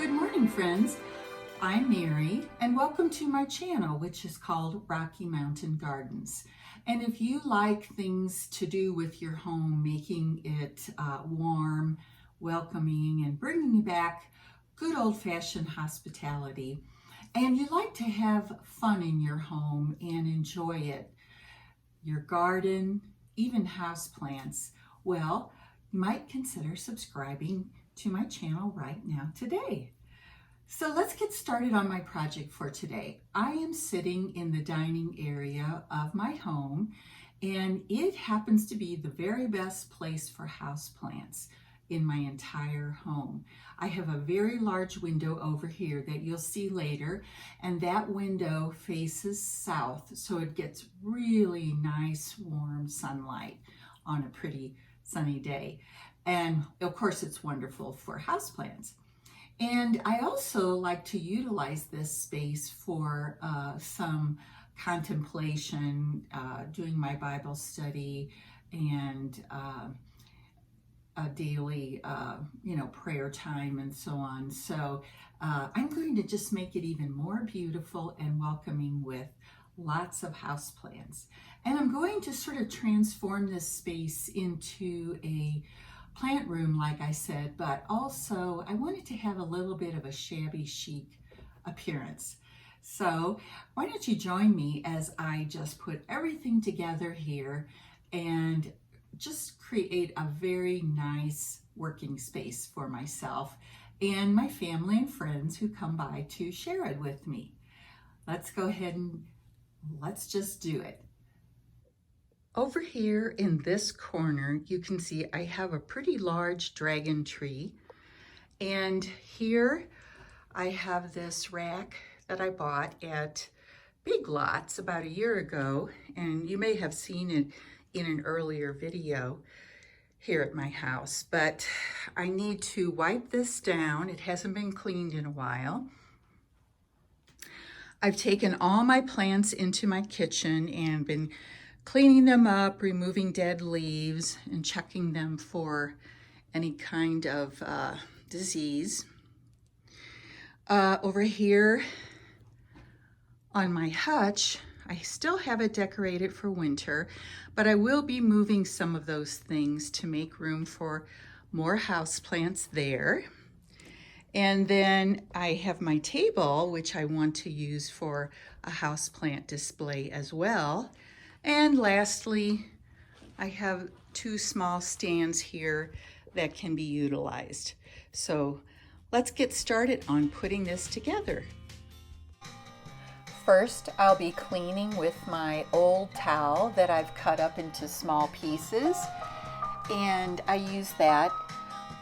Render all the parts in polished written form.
Good morning, friends. I'm Mary, and welcome to my channel, which is called Rocky Mountain Gardens. And if you like things to do with your home, making it warm, welcoming, and bringing back good old-fashioned hospitality, and you like to have fun in your home and enjoy it, your garden, even houseplants, well, you might consider subscribing to my channel right now today. So let's get started on my project for today. I am sitting in the dining area of my home, and it happens to be the very best place for houseplants in my entire home. I have a very large window over here that you'll see later, and that window faces south, so it gets really nice warm sunlight on a pretty sunny day. And of course, it's wonderful for houseplants. And I also like to utilize this space for some contemplation, doing my Bible study, and a daily, prayer time and so on. So I'm going to just make it even more beautiful and welcoming with lots of houseplants. And I'm going to sort of transform this space into a plant room, like I said, but also I wanted to have a little bit of a shabby chic appearance. So why don't you join me as I just put everything together here and just create a very nice working space for myself and my family and friends who come by to share it with me. Let's go ahead and let's just do it. Over here in this corner, you can see I have a pretty large dragon tree. And here I have this rack that I bought at Big Lots about a year ago. And you may have seen it in an earlier video here at my house. But I need to wipe this down. It hasn't been cleaned in a while. I've taken all my plants into my kitchen and been cleaning them up, removing dead leaves, and checking them for any kind of disease. Over here on my hutch, I still have it decorated for winter, but I will be moving some of those things to make room for more houseplants there. And then I have my table, which I want to use for a houseplant display as well. And lastly, I have two small stands here that can be utilized. So let's get started on putting this together. First, I'll be cleaning with my old towel that I've cut up into small pieces. And I use that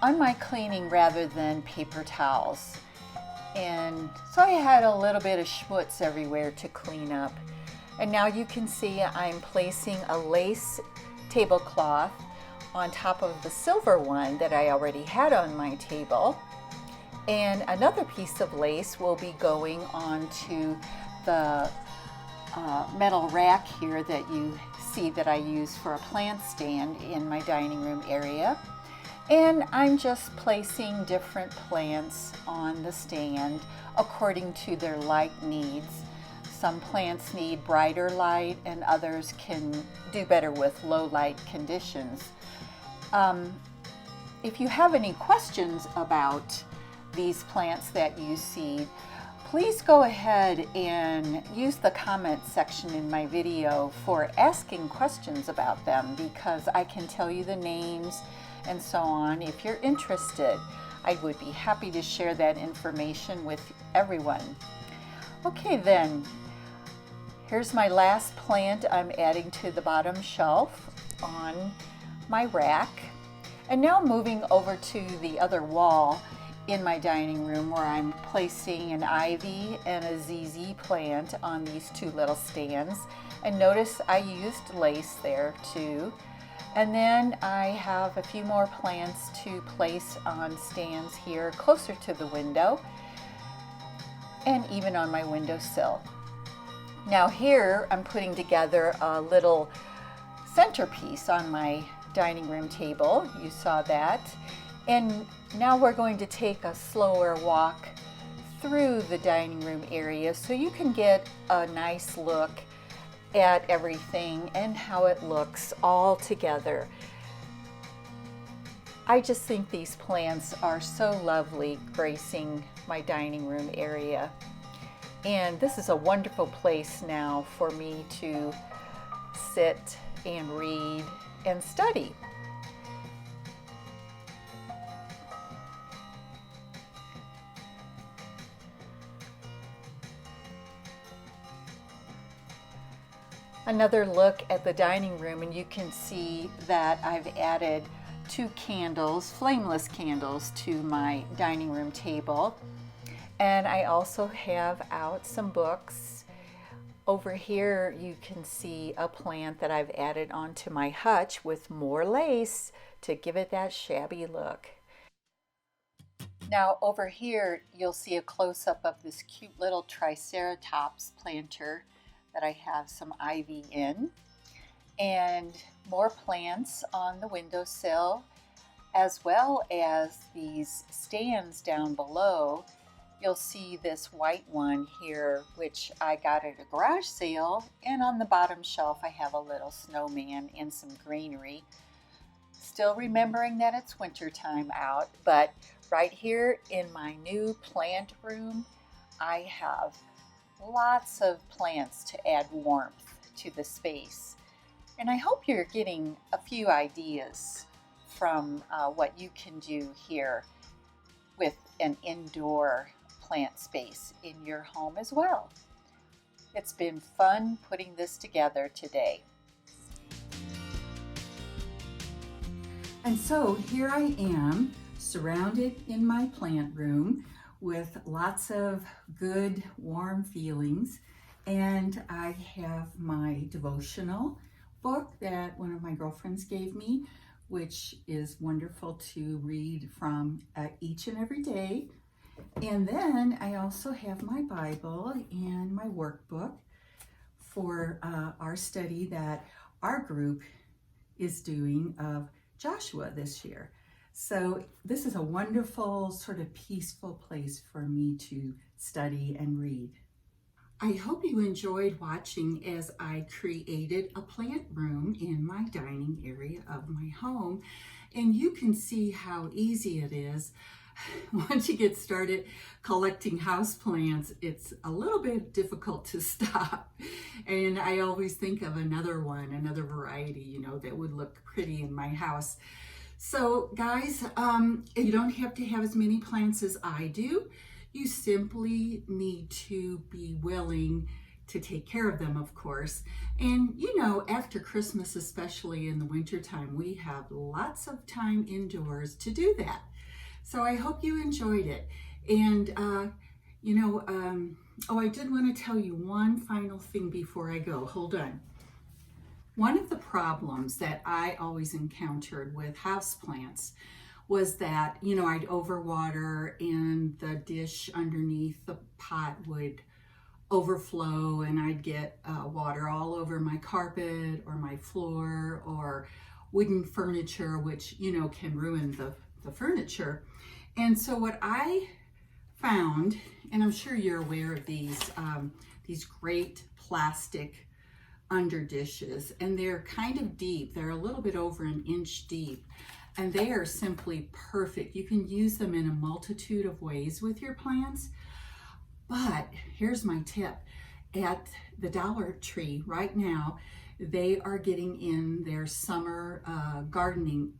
on my cleaning rather than paper towels. And so I had a little bit of schmutz everywhere to clean up. And now you can see I'm placing a lace tablecloth on top of the silver one that I already had on my table. And another piece of lace will be going onto the metal rack here that you see that I use for a plant stand in my dining room area. And I'm just placing different plants on the stand according to their light needs. Some plants need brighter light and others can do better with low light conditions. If you have any questions about these plants that you see, please go ahead and use the comment section in my video for asking questions about them, because I can tell you the names and so on. If you're interested, I would be happy to share that information with everyone. Okay then. Here's my last plant I'm adding to the bottom shelf on my rack. And now moving over to the other wall in my dining room where I'm placing an ivy and a ZZ plant on these two little stands. And notice I used lace there too. And then I have a few more plants to place on stands here closer to the window and even on my windowsill. Now here I'm putting together a little centerpiece on my dining room table. You saw that. And now we're going to take a slower walk through the dining room area so you can get a nice look at everything and how it looks all together. I just think these plants are so lovely gracing my dining room area. And this is a wonderful place now for me to sit and read and study. Another look at the dining room, and you can see that I've added 2 candles, flameless candles, to my dining room table. And I also have out some books. Over here you can see a plant that I've added onto my hutch with more lace to give it that shabby look. Now over here you'll see a close-up of this cute little triceratops planter that I have some ivy in, and more plants on the windowsill, as well as these stands down below. You'll see this white one here, which I got at a garage sale, and on the bottom shelf I have a little snowman and some greenery. Still remembering that it's winter time out, but right here in my new plant room, I have lots of plants to add warmth to the space. And I hope you're getting a few ideas from what you can do here with an indoor plant space in your home as well. It's been fun putting this together today. And so here I am, surrounded in my plant room with lots of good warm feelings, and I have my devotional book that one of my girlfriends gave me, which is wonderful to read from each and every day. And then I also have my Bible and my workbook for our study that our group is doing of Joshua this year. So this is a wonderful, sort of peaceful place for me to study and read. I hope you enjoyed watching as I created a plant room in my dining area of my home. And you can see how easy it is. Once you get started collecting houseplants, it's a little bit difficult to stop. And I always think of another variety, that would look pretty in my house. So guys, you don't have to have as many plants as I do. You simply need to be willing to take care of them, of course. And after Christmas, especially in the wintertime, we have lots of time indoors to do that. So I hope you enjoyed it. And, I did want to tell you one final thing before I go. Hold on. One of the problems that I always encountered with houseplants was that, I'd overwater and the dish underneath the pot would overflow, and I'd get water all over my carpet or my floor or wooden furniture, which, can ruin the furniture. And so what I found, and I'm sure you're aware of these great plastic under dishes, and they're kind of deep. They're a little bit over an inch deep, and they are simply perfect. You can use them in a multitude of ways with your plants. But here's my tip. At the Dollar Tree right now, they are getting in their summer gardening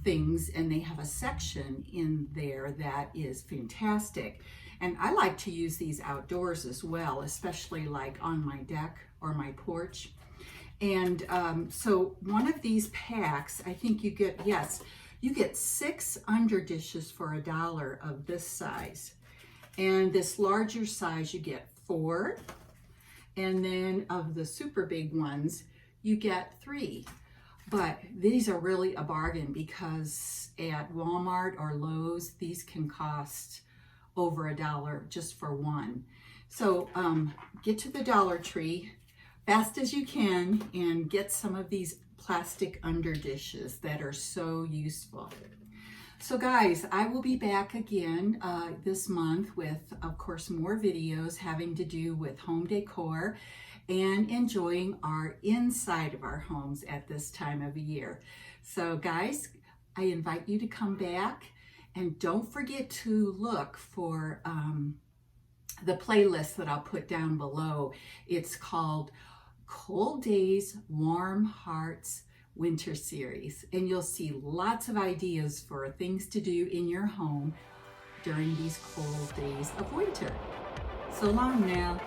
things, and they have a section in there that is fantastic. And I like to use these outdoors as well, especially like on my deck or my porch. And so one of these packs, I think you get 6 under dishes for $1 of this size. And this larger size, you get 4. And then of the super big ones, you get 3. But these are really a bargain, because at Walmart or Lowe's, these can cost over $1 just for one. So get to the Dollar Tree fast as you can and get some of these plastic under dishes that are so useful. So guys, I will be back again this month with, of course, more videos having to do with home decor and enjoying our inside of our homes at this time of the year. So guys, I invite you to come back, and don't forget to look for the playlist that I'll put down below. It's called Cold Days, Warm Hearts Winter Series, and you'll see lots of ideas for things to do in your home during these cold days of winter. So long now.